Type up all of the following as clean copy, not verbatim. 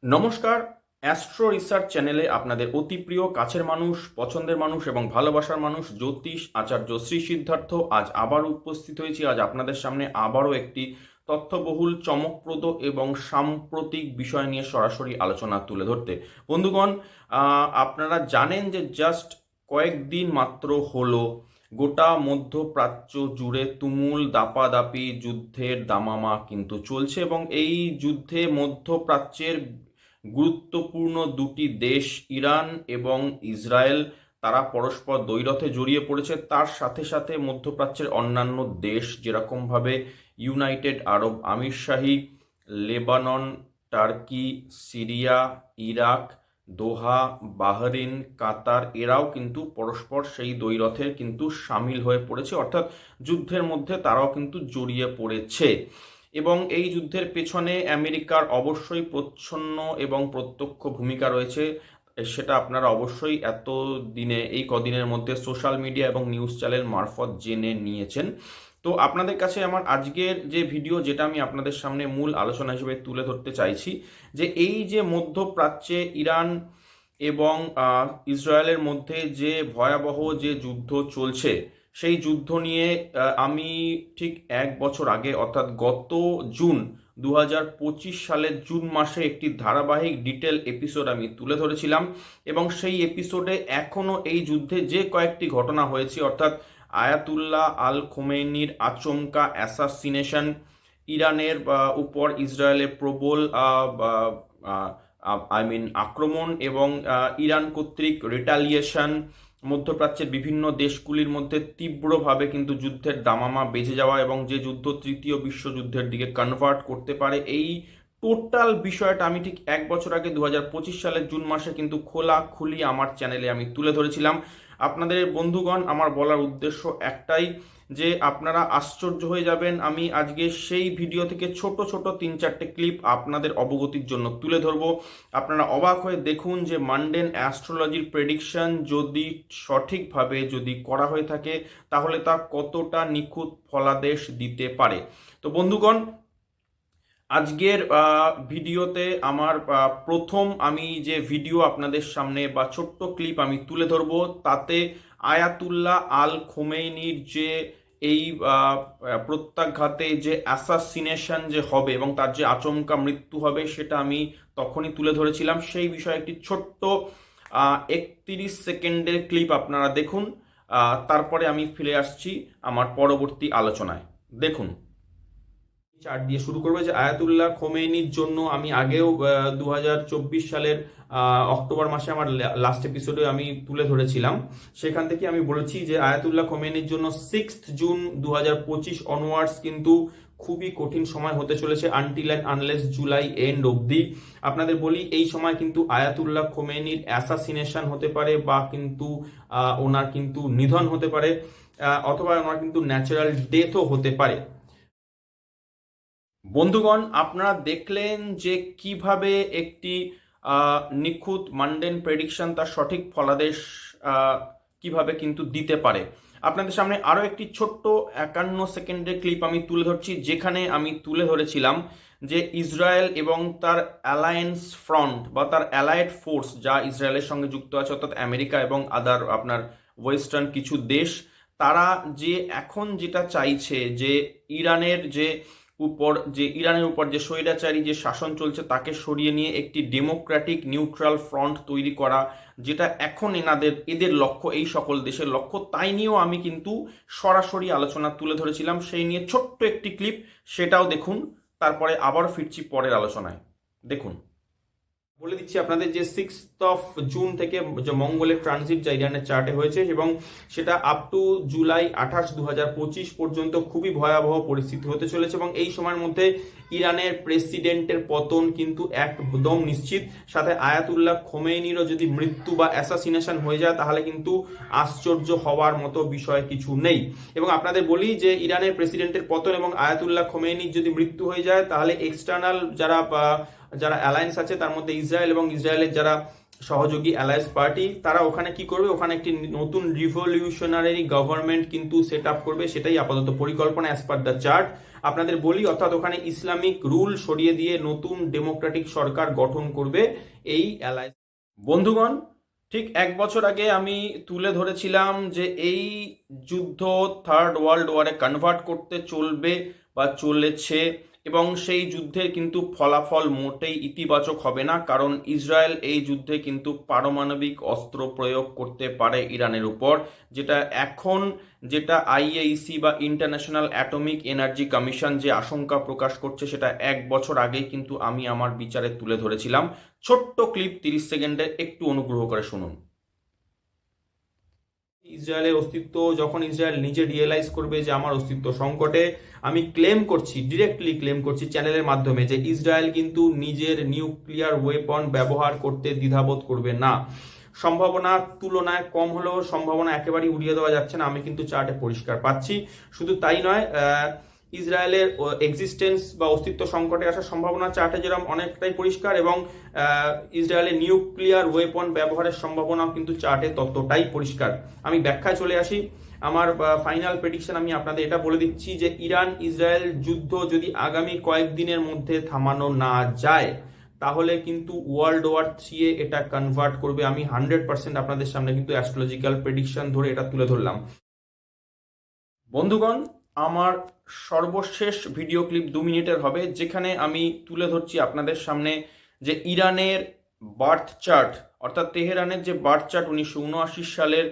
নমস্কার। Astro research চ্যানেলে আপনাদের অতি প্রিয় কাছের মানুষ, পছন্দের মানুষ এবং ভালোবাসার মানুষ জ্যোতিষ আচার্য শ্রী সিদ্ধার্থ আজ আবার উপস্থিত হয়েছি। আজ আপনাদের সামনে আবারও একটি তথ্যবহুল, চমকপ্রদ এবং সাম্প্রতিক বিষয় নিয়ে সরাসরি আলোচনা তুলে ধরতে। বন্ধুগণ, আপনারা জানেন যে জাস্ট কয়েকদিন মাত্র হলো গোটা মধ্যপ্রাচ্য জুড়ে তুমুল দাপাদাপি যুদ্ধের দামামা কিন্তু চলছে, এবং এই যুদ্ধে মধ্যপ্রাচ্যের গুরুত্বপূর্ণ দুটি দেশ ইরান এবং ইসরায়েল তারা পরস্পর দ্বৈরথে জড়িয়ে পড়েছে। তার সাথে সাথে মধ্যপ্রাচ্যের অন্যান্য দেশ যেরকমভাবে ইউনাইটেড আরব আমিরশাহী, লেবানন, টার্কি, সিরিয়া, ইরাক, দোহা, বাহরিন, কাতার এরাও কিন্তু পরস্পর সেই দ্বৈরথে কিন্তু সামিল হয়ে পড়েছে, অর্থাৎ যুদ্ধের মধ্যে তারাও কিন্তু জড়িয়ে পড়েছে। এবং এই যুদ্ধের পেছনে আমেরিকার অবশ্যই প্রচ্ছন্ন এবং প্রত্যক্ষ ভূমিকা রয়েছে। সেটা আপনারা অবশ্যই এত দিনে, এই কদিনের মধ্যে সোশ্যাল মিডিয়া এবং নিউজ চ্যানেল মারফত জেনে নিয়েছেন। তো আপনাদের কাছে আমার আজকের যে ভিডিও, যেটা আমি আপনাদের সামনে মূল আলোচনা হিসেবে তুলে ধরতে চাইছি, যে এই যে মধ্যপ্রাচ্যে ইরান এবং ইসরায়েলের মধ্যে যে ভয়াবহ যে যুদ্ধ চলছে, সেই যুদ্ধ নিয়ে আমি ঠিক এক বছর আগে অর্থাৎ গত জুন 2025 সালের জুন মাসে একটি ধারাবাহিক ডিটেল এপিসোড আমি তুলে ধরেছিলাম। এবং সেই এপিসোডে এখনও এই যুদ্ধে যে কয়েকটি ঘটনা হয়েছে, অর্থাৎ আয়াতুল্লাহ আল খোমেনির আচমকা অ্যাসাসিনেশন, ইরানের উপর ইসরায়েলের প্রবল আক্রমণ এবং ইরান কর্তৃক রিটালিয়েশন, মধ্যপ্রাচ্যের বিভিন্ন দেশগুলির মধ্যে তীব্রভাবে কিন্তু যুদ্ধের দামামা বেজে যাওয়া এবং যে যুদ্ধ তৃতীয় বিশ্বযুদ্ধের দিকে কনভার্ট করতে পারে, এই টোটাল বিষয়টা আমি ঠিক এক বছর আগে 2025 সালের জুন মাসে কিন্তু খোলাখুলি আমার চ্যানেলে আমি তুলে ধরেছিলাম। আপনাদের বন্ধুগণ, আমার বলার উদ্দেশ্য একটাই, যে আপনারা আশ্চর্য হয়ে যাবেন। আমি আজকে সেই ভিডিও থেকে ছোট ছোট 3-4টে ক্লিপ আপনাদের অবগতির জন্য তুলে ধরবো। আপনারা অবাক হয়ে দেখুন যে মান্ডেন অ্যাস্ট্রোলজির প্রেডিকশন যদি সঠিকভাবে যদি করা হয়ে থাকে, তাহলে তা কতটা নিখুঁত ফলাদেশ দিতে পারে। তো বন্ধুগণ, আজকের ভিডিওতে আমার প্রথম আমি যে ভিডিও আপনাদের সামনে বা ছোট্ট ক্লিপ আমি তুলে ধরবো, তাতে আয়াতুল্লাহ আল খোমেনির যে এই প্রত্যাঘাতে যে অ্যাসাসিনেশন যে হবে এবং তার যে আচমকা মৃত্যু হবে, সেটা আমি তখনই তুলে ধরেছিলাম। সেই বিষয়ে একটি ছোট্ট 31 সেকেন্ডের ক্লিপ আপনারা দেখুন। তারপরে আমি ফিরে আসছি আমার পরবর্তী আলোচনায়। দেখুন, চার্ট দিয়ে শুরু করবো। যে আয়াতুল্লাহ খোমেনির জন্য আমি আগেও 2024 সালের অক্টোবর মাসে আমার লাস্ট এপিসোডে আমি তুলে ধরেছিলাম। সেখান থেকে আমি বলেছি যে আয়াতুল্লাহ খোমেনির জন্য 6 জুন 2025 অনওয়ার্ডস কিন্তু খুবই কঠিন সময় হতে চলেছে, until and unless July end অবধি। আপনাদের বলি, এই সময় কিন্তু আয়াতুল্লাহ খোমেনির অ্যাসাসিনেশন হতে পারে, বা কিন্তু ওনার কিন্তু নিধন হতে পারে, অথবা ওনার কিন্তু ন্যাচারাল ডেথও হতে পারে। বন্ধুগণ, আপনারা দেখলেন যে কিভাবে একটি নিখুঁত মান্ডেন প্রেডিকশন তার সঠিক ফলাদেশ কিভাবে কিন্তু দিতে পারে। আপনাদের সামনে আরও একটি ছোট্ট 51 সেকেন্ডের ক্লিপ আমি তুলে ধরছি, যেখানে আমি তুলে ধরেছিলাম যে ইসরায়েল এবং তার অ্যালায়েন্স ফ্রন্ট বা তার অ্যালায়েড ফোর্স যা ইসরায়েলের সঙ্গে যুক্ত আছে, অর্থাৎ আমেরিকা এবং আদার আপনার ওয়েস্টার্ন কিছু দেশ, তারা যে এখন যেটা চাইছে যে ইরানের উপর যে স্বৈরাচারী যে শাসন চলছে তাকে সরিয়ে নিয়ে একটি ডেমোক্রেটিক নিউট্রাল ফ্রন্ট তৈরি করা, যেটা এখন এদের লক্ষ্য, এই সকল দেশের লক্ষ্য, তাই নিয়েও আমি কিন্তু সরাসরি আলোচনা তুলে ধরেছিলাম। সেই নিয়ে ছোট্ট একটি ক্লিপ, সেটাও দেখুন। তারপরে আবার ফিরছি পরের আলোচনায়। দেখুন, বলে দিচ্ছি আপনাদের যে 6 জুন থেকে যে মঙ্গলের ট্রানজিট যা ইরানের চার্টে হয়েছে, এবং সেটা আপ টু জুলাই 28, 2025 পর্যন্ত খুবই ভয়াবহ পরিস্থিতি হতে চলেছে। এবং এই সময়ের মধ্যে ইরানের প্রেসিডেন্টের পতন কিন্তু একদম নিশ্চিত। সাথে আয়াতুল্লাহ খোমেনিরও যদি মৃত্যু বা অ্যাসাসিনেশন হয়ে যায়, তাহলে কিন্তু আশ্চর্য হওয়ার মতো বিষয় কিছু নেই। এবং আপনাদের বলি যে ইরানের প্রেসিডেন্টের পতন এবং আয়াতুল্লাহ খোমেনির যদি মৃত্যু হয়ে যায়, তাহলে এক্সটার্নাল যারা অ্যালায়েন্স আছে, তার মধ্যে ইসরায়েল এবং ইসরায়েলের যারা সহযোগী অ্যালায়েন্স পার্টি, তারা ওখানে কি করবে, ওখানে একটি নতুন রিভলিউশনারি গভর্নমেন্ট কিন্তু সেট আপ করবে, সেটাই আপাতত পরিকল্পনা অ্যাজ পার দ্য চার্ট। আপনাদের বলি, অর্থাৎ ওখানে ইসলামিক রুল সরিয়ে দিয়ে নতুন ডেমোক্রেটিক সরকার গঠন করবে এই অ্যালায়েন্স। বন্ধুগণ, ঠিক 1 বছর আগে আমি তুলে ধরেছিলাম যে এই যুদ্ধ থার্ড ওয়ার্ল্ড ওয়ারে কনভার্ট করতে চলবে বা চলেছে, এবং সেই যুদ্ধের কিন্তু ফলাফল মোটেই ইতিবাচক হবে না, কারণ ইসরায়েল এই যুদ্ধে কিন্তু পারমাণবিক অস্ত্র প্রয়োগ করতে পারে ইরানের উপর, যেটা আইএইসি বা ইন্টারন্যাশনাল অ্যাটমিক এনার্জি কমিশন যে আশঙ্কা প্রকাশ করছে, সেটা 1 বছর আগেই কিন্তু আমি আমার বিচারে তুলে ধরেছিলাম। ছোট্ট ক্লিপ 30 সেকেন্ডের, একটু অনুগ্রহ করে শুনুন। ইসরায়েলের অস্তিত্ব যখন ইসরায়েল নিজে রিয়েলাইজ করবে যে আমার অস্তিত্ব সংকটে, আমি ডিরেক্টলি ক্লেম করছি চ্যানেলের মাধ্যমে যে ইসরায়েল কিন্তু নিজের নিউক্লিয়ার ওয়েপন ব্যবহার করতে দ্বিধাবোধ করবে না। সম্ভাবনা তুলনায় কম হলেও সম্ভাবনা একেবারেই উড়িয়ে দেওয়া যাচ্ছে না, আমি কিন্তু চার্টে পরিষ্কার পাচ্ছি। শুধু তাই নয়, ইসরায়েলের এক্সিস্টেন্স বা অস্তিত্ব সংকটে আসার সম্ভাবনা চার্টে যেরকম অনেকটাই পরিষ্কার, এবং ইসরায়েলের নিউক্লিয়ার ওয়েপন ব্যবহারের সম্ভাবনাও কিন্তু চার্টে ততটাই পরিষ্কার। আমি ব্যাখ্যায় চলে আসি। আমার ফাইনাল প্রেডিকশন আমি আপনাদের এটা বলে দিচ্ছি যে ইরান ইসরায়েল যুদ্ধ যদি আগামী কয়েকদিনের মধ্যে থামানো না যায়, তাহলে কিন্তু ওয়ার্ল্ড ওয়ার 3 এটা কনভার্ট করবে। আমি 100% আপনাদের সামনে কিন্তু অ্যাস্ট্রোলজিক্যাল প্রেডিকশন ধরে এটা তুলে ধরলাম। বন্ধুগণ, আমার সর্বশেষ ভিডিও ক্লিপ 2 মিনিটের হবে, যেখানে আমি তুলে ধরছি আপনাদের সামনে যে ইরানের বার্থ চার্ট, অর্থাৎ তেহরানের যে বার্থ চার্ট 1979 সালের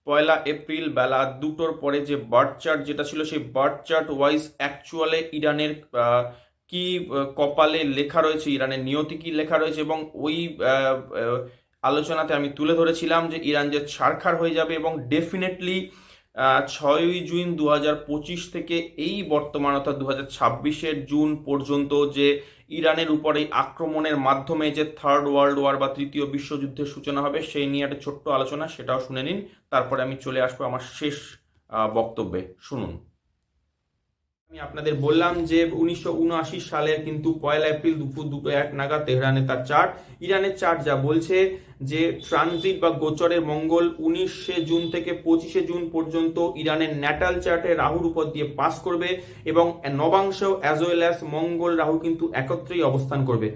1 এপ্রিল বেলা 2টোর পরে যে বার্থ চার্ট যেটা ছিল, সেই বার্থ চার্ট ওয়াইজ অ্যাকচুয়ালে ইরানের কি কপালে লেখা রয়েছে, ইরানের নিয়তি কি লেখা রয়েছে, এবং ওই আলোচনাতে আমি তুলে ধরেছিলাম যে ইরান যে ছারখার হয়ে যাবে, এবং ডেফিনেটলি 6ই জুন 2025 থেকে এই বর্তমান অর্থাৎ 2026-এর জুন পর্যন্ত যে ইরানের উপরে আক্রমণের মাধ্যমে যে থার্ড ওয়ার্ল্ড ওয়ার বা তৃতীয় বিশ্বযুদ্ধের সূচনা হবে, সেই নিয়ে একটা ছোট্ট আলোচনা, সেটাও শুনে নিন। তারপরে আমি চলে আসবো আমার শেষ বক্তব্যে, শুনুন। আমি আপনাদের বললাম যে 1979 সালের কিন্তু 1 এপ্রিল দুপুর 2:01 নাগাদ তেহরানে তার চার্ট, ইরানের চার্ট যা বলছে যে ট্রানজিট বা গোচরের মঙ্গল 19 জুন থেকে 25 জুন পর্যন্ত ইরানের ন্যাটাল চার্টে রাহুর উপর দিয়ে পাস করবে, এবং নবাংশ অ্যাজ ওয়েল অ্যাজ মঙ্গল রাহু কিন্তু একত্রেই অবস্থান করবে।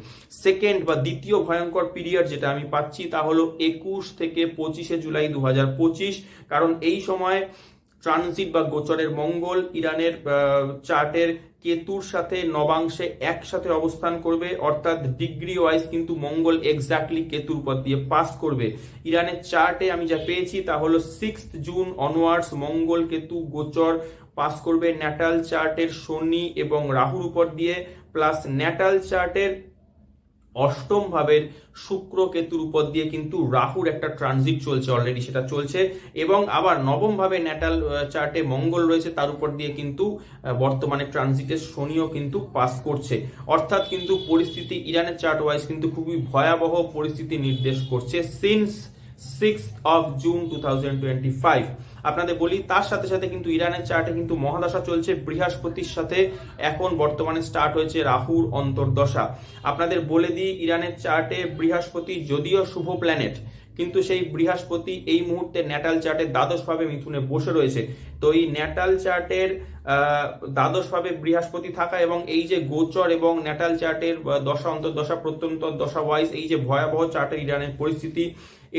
সেকেন্ড বা দ্বিতীয় ভয়ঙ্কর পিরিয়ড যেটা আমি পাচ্ছি তা হলো 21 থেকে 25 জুলাই 2025, কারণ এই সময় ট্রানজিট বা গোচরের মঙ্গল ইরানের চার্টের কেতুর সাথে নবাংশে একসাথে অবস্থান করবে, অর্থাৎ ডিগ্রি ওয়াইজ কিন্তু মঙ্গল এক্স্যাক্টলি কেতুর উপর দিয়ে পাস করবে। ইরানের চার্টে আমি যা পেয়েছি তা হলো 6 জুন অনওয়ার্ডস মঙ্গল কেতু গোচর পাস করবে ন্যাটাল চার্টের শনি এবং রাহুর উপর দিয়ে, প্লাস ন্যাটাল চার্টের অষ্টম ভাবের শুক্র কেতুর উপর দিয়ে কিন্তু রাহুর একটা ট্রানজিট চলছে, অলরেডি সেটা চলছে, এবং আবার নবম ভাবে ন্যাটাল চার্টে মঙ্গল রয়েছে, তার উপর দিয়ে কিন্তু বর্তমানে ট্রানজিটের শনিও কিন্তু পাস করছে। অর্থাৎ কিন্তু পরিস্থিতি ইরানের চার্ট ওয়াইজ কিন্তু খুবই ভয়াবহ পরিস্থিতি নির্দেশ করছে সিন্স 6 জুন 2025। আপনাদের বলি, তার সাথে সাথে কিন্তু ইরানের চার্টে কিন্তু মহাদশা চলছে বৃহস্পতির সাথে, এখন বর্তমানে স্টার্ট হয়েছে রাহুর অন্তর্দশা। আপনাদের বলে দিই, ইরানের চার্টে বৃহস্পতি যদিও শুভ প্ল্যানেট, কিন্তু সেই বৃহস্পতি এই মুহূর্তে ন্যাটাল চার্টের দ্বাদশ ভাবে মিথুনে বসে রয়েছে। তো এই ন্যাটাল চার্টের দ্বাদশ ভাবে বৃহস্পতি থাকা, এবং এই যে গোচর এবং ন্যাটাল চার্টের দশা অন্তর্দশা প্রত্যন্তর দশা ওয়াইজ এই যে ভয়াবহ চার্টের ইরানের পরিস্থিতি,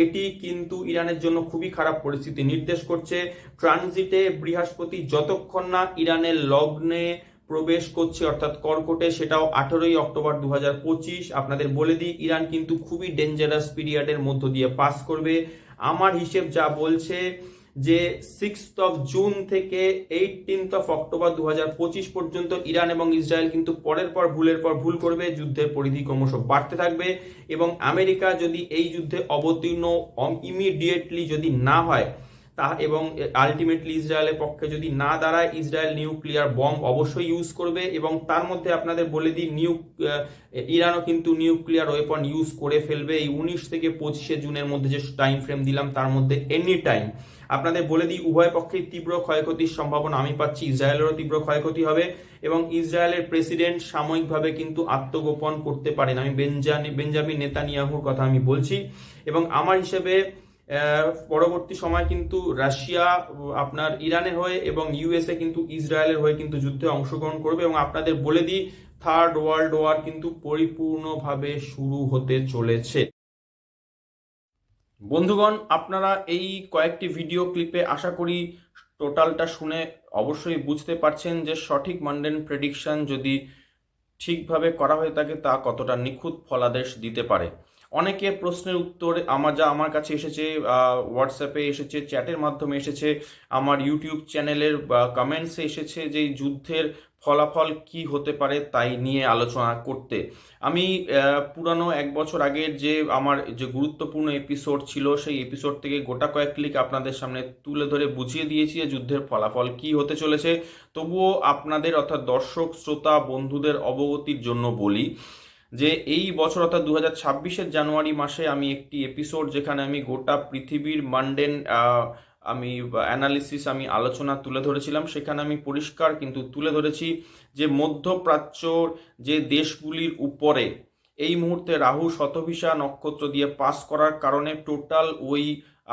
এটি কিন্তু ইরানের জন্য খুবই খারাপ পরিস্থিতি নির্দেশ করছে। ট্রানজিটে বৃহস্পতি যতক্ষণ না ইরানের লগ্নে প্রবেশ করছে অর্থাৎ কর্কটে, সেটাও 18 অক্টোবর 2025। আপনাদের বলে দিই, ইরান কিন্তু খুবই ডেঞ্জারাস পিরিয়ডের মধ্য দিয়ে পাস করবে। আমার হিসেব যা বলছে যে 6 জুন থেকে 18 অক্টোবর 2025 পর্যন্ত ইরান এবং ইসরায়েল কিন্তু পরের পর ভুল করবে, যুদ্ধের পরিধি ক্রমশ বাড়তে থাকবে, এবং আমেরিকা যদি এই যুদ্ধে অবতীর্ণ ইমিডিয়েটলি যদি না হয়, এবং আলটিমেটলি ইসরায়েলের পক্ষে যদি না দাঁড়ায়, ইসরায়েল নিউক্লিয়ার বম্ব অবশ্যই ইউজ করবে। এবং তার মধ্যে আপনাদের বলে দিই, ইরানও কিন্তু নিউক্লিয়ার ওয়েপন ইউজ করে ফেলবে এই 19 থেকে 25 জুনের মধ্যে যে টাইম ফ্রেম দিলাম তার মধ্যে এনি টাইম। আপনাদের বলে দিই, উভয় পক্ষেই তীব্র ক্ষয়ক্ষতির সম্ভাবনা আমি পাচ্ছি। ইসরায়েলেরও তীব্র ক্ষয়ক্ষতি হবে এবং ইসরায়েলের প্রেসিডেন্ট সাময়িকভাবে কিন্তু আত্মগোপন করতে পারেন। আমি বেঞ্জামিন নেতানিয়াহুর কথা আমি বলছি। এবং আমার হিসেবে পরবর্তী সময় কিন্তু রাশিয়া আপনার ইরানের হয়ে এবং ইউএসএ কিন্তু ইসরায়েলের হয়ে কিন্তু যুদ্ধে অংশগ্রহণ করবে। এবং আপনাদের বলে দিই, থার্ড ওয়ার্ল্ড ওয়ার কিন্তু পরিপূর্ণভাবে শুরু হতে চলেছে। বন্ধুগণ, আপনারা এই কয়েকটি ভিডিও ক্লিপে আশা করি টোটালটা শুনে অবশ্যই বুঝতে পারছেন যে সঠিক মান্ডেন প্রেডিকশন যদি ঠিকভাবে করা হয়ে থাকে তা কতটা নিখুঁত ফলাদেশ দিতে পারে। অনেকে প্রশ্নের উত্তর আমার কাছে এসেছে, হোয়াটসঅ্যাপে এসেছে, চ্যাটের মাধ্যমে এসেছে, আমার ইউটিউব চ্যানেলের কমেন্টসে এসেছে যে এই যুদ্ধের ফলাফল কি হতে পারে তাই নিয়ে আলোচনা করতে। আমি পুরানো 1 বছর আগের যে আমার যে গুরুত্বপূর্ণ এপিসোড ছিল সেই এপিসোড থেকে গোটা কয়েক ক্লিক আপনাদের সামনে তুলে ধরে বুঝিয়ে দিয়েছি যে যুদ্ধের ফলাফল কি হতে চলেছে। তবুও আপনাদের অর্থাৎ দর্শক শ্রোতা বন্ধুদের অবগতির জন্য বলি যে এই বছর অর্থাৎ 2026-এর জানুয়ারি মাসে আমি একটি এপিসোড যেখানে আমি গোটা পৃথিবীর মান্ডেন অ্যানালিসিস আমি আলোচনা তুলে ধরেছিলাম, সেখানে আমি পরিষ্কার কিন্তু তুলে ধরেছি যে মধ্যপ্রাচ্যর যে দেশগুলির উপরে এই মুহূর্তে রাহু শতভিসা নক্ষত্র দিয়ে পাস করার কারণে টোটাল ওই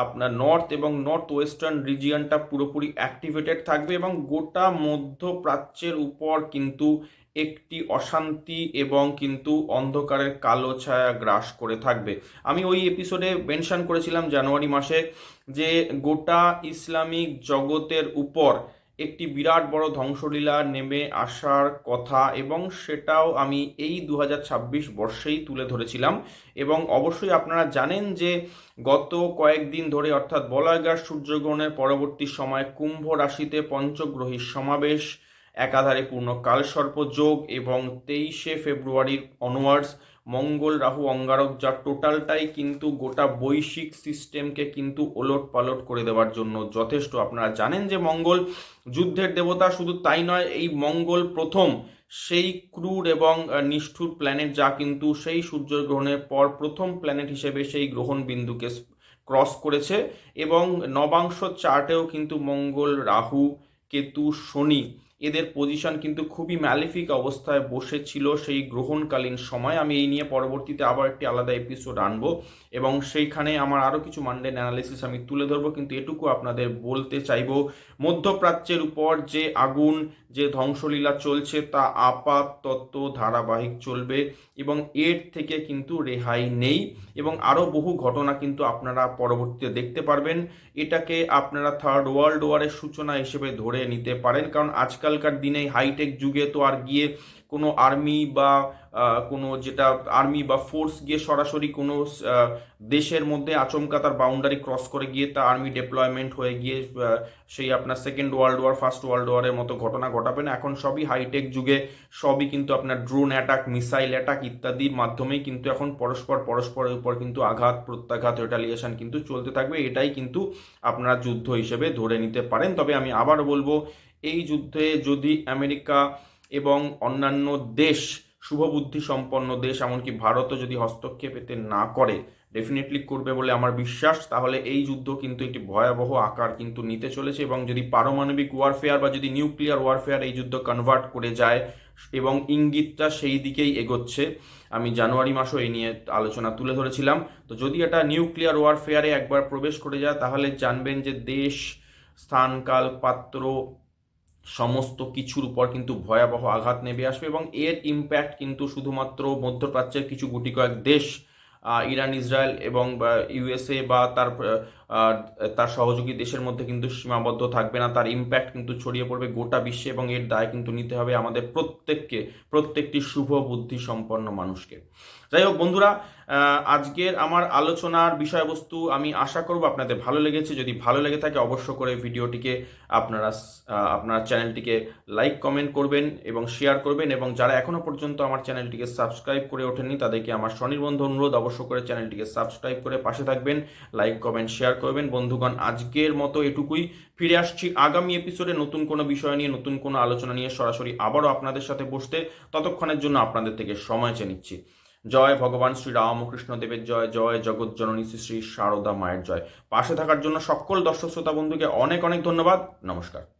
আপনার নর্থ এবং নর্থ ওয়েস্টার্ন রিজিয়নটা পুরোপুরি অ্যাক্টিভেটেড থাকবে এবং গোটা মধ্যপ্রাচ্যের উপর কিন্তু একটি অশান্তি এবং কিন্তু অন্ধকারের কালো ছায়া গ্রাস করে থাকবে। আমি ওই এপিসোডে মেনশন করেছিলাম জানুয়ারি মাসে যে গোটা ইসলামিক জগতের উপর একটি বিরাট বড় ধ্বংসলীলা নেমে আসার কথা এবং সেটাও আমি এই 2026 বর্ষেই তুলে ধরেছিলাম। এবং অবশ্যই আপনারা জানেন যে গত কয়েকদিন ধরে অর্থাৎ বলয়গার সূর্যগ্রহণের পরবর্তী সময় কুম্ভ রাশিতে পঞ্চগ্রহীর সমাবেশ, একাধারে পূর্ণ কালসর্প যোগ এবং 23শে ফেব্রুয়ারির অনওয়ার্ডস মঙ্গল রাহু অঙ্গারক, যা টোটালটাই কিন্তু গোটা বৈশ্বিক সিস্টেমকে কিন্তু ওলট পালট করে দেওয়ার জন্য যথেষ্ট। আপনারা জানেন যে মঙ্গল যুদ্ধের দেবতা, শুধু তাই নয়, এই মঙ্গল প্রথম সেই ক্রুর এবং নিষ্ঠুর প্ল্যানেট যা কিন্তু সেই সূর্যগ্রহণের পর প্রথম প্ল্যানেট হিসেবে সেই গ্রহণ বিন্দুকে ক্রস করেছে। এবং নবাংশ চার্টেও কিন্তু মঙ্গল, রাহু, কেতু, শনি এদের পজিশন কিন্তু খুবই ম্যালিফিক অবস্থায় বসেছিল সেই গ্রহণকালীন সময়। আমি এই নিয়ে পরবর্তীতে আবার একটি আলাদা এপিসোড আনবো এবং সেইখানে আমার আরও কিছু মান্ডেন অ্যানালিসিস আমি তুলে ধরবো। কিন্তু এটুকু আপনাদের বলতে চাইবো, মধ্যপ্রাচ্যের উপর যে আগুন, যে ধ্বংসলীলা চলছে তা আপাতত ধারাবাহিক চলবে এবং এর থেকে কিন্তু রেহাই নেই। এবং আরও বহু ঘটনা কিন্তু আপনারা পরবর্তীতে দেখতে পারবেন। এটাকে আপনারা থার্ড ওয়ার্ল্ড ওয়ারের সূচনা হিসেবে ধরে নিতে পারেন, কারণ আজকালকার দিনে হাইটেক যুগে তো আর গিয়ে কোনো আর্মি বা ফোর্স গিয়ে সরাসরি কোনো দেশের মধ্যে আচমকা তার বাউন্ডারি ক্রস করে গিয়ে তা আর্মি ডেপ্লয়মেন্ট হয়ে গিয়ে সেই আপনার second world war, first world ওয়ারের মতো ঘটনা ঘটাবে না। এখন সবই হাইটেক যুগে, সবই কিন্তু আপনার ড্রোন অ্যাটাক, মিসাইল অ্যাটাক ইত্যাদির মাধ্যমেই কিন্তু এখন পরস্পরের উপর কিন্তু আঘাত প্রত্যাঘাত, রিটালিয়েশন কিন্তু চলতে থাকবে। এটাই কিন্তু আপনারা যুদ্ধ হিসেবে ধরে নিতে পারেন। তবে আমি আবার বলবো, এই যুদ্ধে যদি আমেরিকা এবং অন্যান্য দেশ, শুভবুদ্ধি সম্পন্ন দেশ, এমনকি ভারতও যদি হস্তক্ষেপ এতে না করে, ডেফিনেটলি করবে বলে আমার বিশ্বাস, তাহলে এই যুদ্ধ কিন্তু একটি ভয়াবহ আকার কিন্তু নিতে চলেছে। এবং যদি পারমাণবিক ওয়ারফেয়ার বা যদি নিউক্লিয়ার ওয়ারফেয়ার এই যুদ্ধ কনভার্ট করে যায়, এবং ইঙ্গিতটা সেই দিকেই এগোচ্ছে, আমি জানুয়ারি মাসও এই নিয়ে আলোচনা তুলে ধরেছিলাম। তো যদি এটা নিউক্লিয়ার ওয়ারফেয়ারে একবার প্রবেশ করে যায় তাহলে জানবেন যে দেশ, স্থান, কাল, পাত্র সমস্ত কিছুর উপর কিন্তু ভয়াবহ আঘাত নেমে আসবে এবং এর ইম্প্যাক্ট কিন্তু শুধুমাত্র মধ্যপ্রাচ্যের কিছু গুটি কয়েক দেশ, ইরান, ইসরায়েল এবং ইউএসএ বা তার সহযোগী দেশের মধ্যে কিন্তু সীমাবদ্ধ থাকবে না। তার ইম্প্যাক্ট কিন্তু ছড়িয়ে পড়বে গোটা বিশ্বে এবং এর দায় কিন্তু নিতে হবে আমাদের প্রত্যেকটি শুভ বুদ্ধি সম্পন্ন মানুষকে। যাই হোক বন্ধুরা, আজকের আমার আলোচনার বিষয়বস্তু আমি আশা করব আপনাদের ভালো লেগেছে। যদি ভালো লেগে থাকে অবশ্য করে ভিডিওটিকে আপনার চ্যানেলটিকে লাইক, কমেন্ট করবেন এবং শেয়ার করবেন। এবং যারা এখনো পর্যন্ত আমার চ্যানেলটিকে সাবস্ক্রাইব করে ওঠেননি তাদেরকে আমার স্বনির্বন্ধ অনুরোধ, অবশ্য করে চ্যানেলটিকে সাবস্ক্রাইব করে পাশে থাকবেন, লাইক, কমেন্ট, শেয়ার করবেন। বন্ধুগণ, আজকের মতো এটুকুই। ফিরে আসছি আগামী এপিসোডে নতুন কোনো বিষয় নিয়ে, নতুন কোনো আলোচনা নিয়ে সরাসরি আবারও আপনাদের সাথে বসতে। ততক্ষণের জন্য আপনাদের থেকে সময় চেয়ে নিচ্ছি। জয় ভগবান শ্রী রামকৃষ্ণ দেবের জয়, জয় জগৎ জননী শ্রী শ্রী সারদা মায়ের জয়। পাশে থাকার জন্য সকল দর্শক শ্রোতা বন্ধুকে অনেক অনেক ধন্যবাদ। নমস্কার।